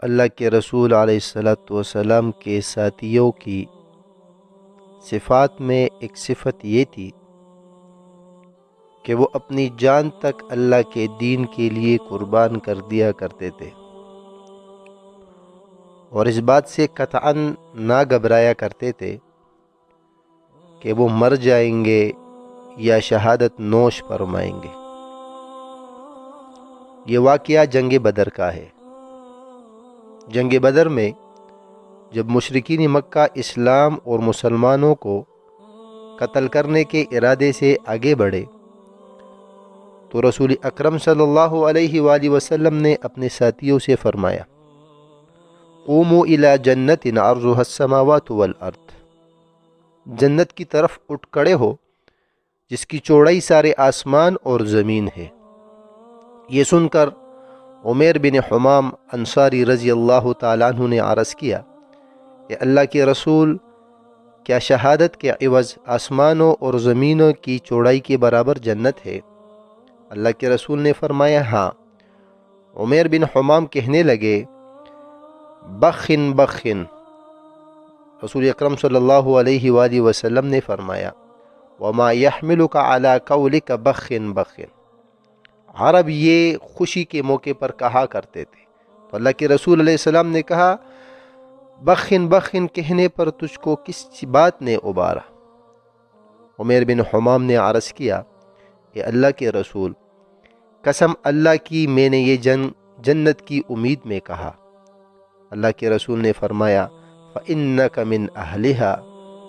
اللہ کے رسول علیہ الصلوۃ والسلام کے ساتھیوں کی صفات میں ایک صفت یہ تھی کہ وہ اپنی جان تک اللہ کے دین کے لیے قربان کر دیا کرتے تھے، اور اس بات سے قطعاً نہ گھبرایا کرتے تھے کہ وہ مر جائیں گے یا شہادت نوش فرمائیں گے۔ یہ واقعہ جنگ بدر کا ہے۔ جنگ بدر میں جب مشرکین مکہ اسلام اور مسلمانوں کو قتل کرنے کے ارادے سے آگے بڑھے تو رسول اکرم صلی اللہ علیہ وآلہ وسلم نے اپنے ساتھیوں سے فرمایا، قوموا الی جنت عرضها السماوات والارض، جنت کی طرف اٹھ کھڑے ہو جس کی چوڑائی سارے آسمان اور زمین ہے۔ یہ سن کر عمیر بن حمام انصاری رضی اللہ تعالیٰ عنہ نے عرض کیا کہ اللہ کے رسول، کیا شہادت کے عوض آسمانوں اور زمینوں کی چوڑائی کے برابر جنت ہے؟ اللہ کے رسول نے فرمایا ہاں۔ عمیر بن حمام کہنے لگے، بخن بخن۔ رسول اکرم صلی اللہ علیہ وآلہ وسلم نے فرمایا، وما يحملك على قولك بخن بخن۔ عرب یہ خوشی کے موقع پر کہا کرتے تھے، تو اللہ کے رسول علیہ السلام نے کہا، بخن بخن کہنے پر تجھ کو کس بات نے ابارا؟ عمیر بن حمام نے عرض کیا کہ اللہ کے رسول، قسم اللہ کی میں نے یہ جنت کی امید میں کہا۔ اللہ کے رسول نے فرمایا، فَإِنَّكَ مِنْ أَهْلِهَا،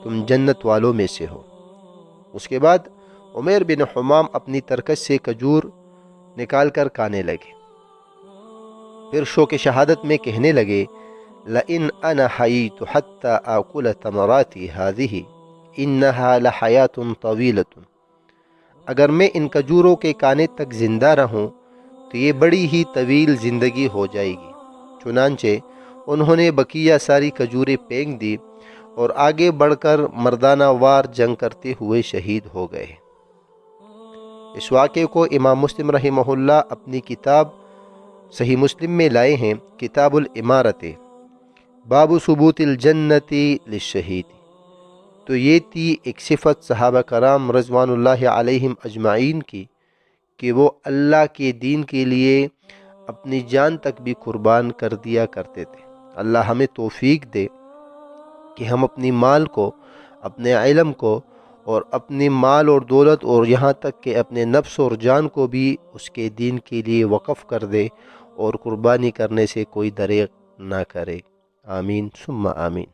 تم جنت والوں میں سے ہو۔ اس کے بعد عمیر بن حمام اپنی ترکش سے کھجور نکال کر کھانے لگے، پھر شوق شہادت میں کہنے لگے، لَإِنْ أَنَا حَيِّيتُ حَتَّى آكُلَ تَمَرَاتِي هَذِهِ إِنَّهَا لَحَيَاةٌ طَوِيلَةٌ، اگر میں ان کھجوروں کے کھانے تک زندہ رہوں تو یہ بڑی ہی طویل زندگی ہو جائے گی۔ چنانچہ انہوں نے بقیہ ساری کھجوریں پھینک دی اور آگے بڑھ کر مردانہ وار جنگ کرتے ہوئے شہید ہو گئے۔ اس واقعے کو امام مسلم رحمہ اللہ اپنی کتاب صحیح مسلم میں لائے ہیں، کتاب الامارت، باب ثبوت الجنت للشہید۔ تو یہ تھی ایک صفت صحابہ کرام رضوان اللہ علیہم اجمعین کی کہ وہ اللہ کے دین کے لیے اپنی جان تک بھی قربان کر دیا کرتے تھے۔ اللہ ہمیں توفیق دے کہ ہم اپنی مال کو، اپنے علم کو اور اپنی مال اور دولت اور یہاں تک کہ اپنے نفس اور جان کو بھی اس کے دین کے لیے وقف کر دے اور قربانی کرنے سے کوئی دریغ نہ کرے۔ آمین ثم آمین۔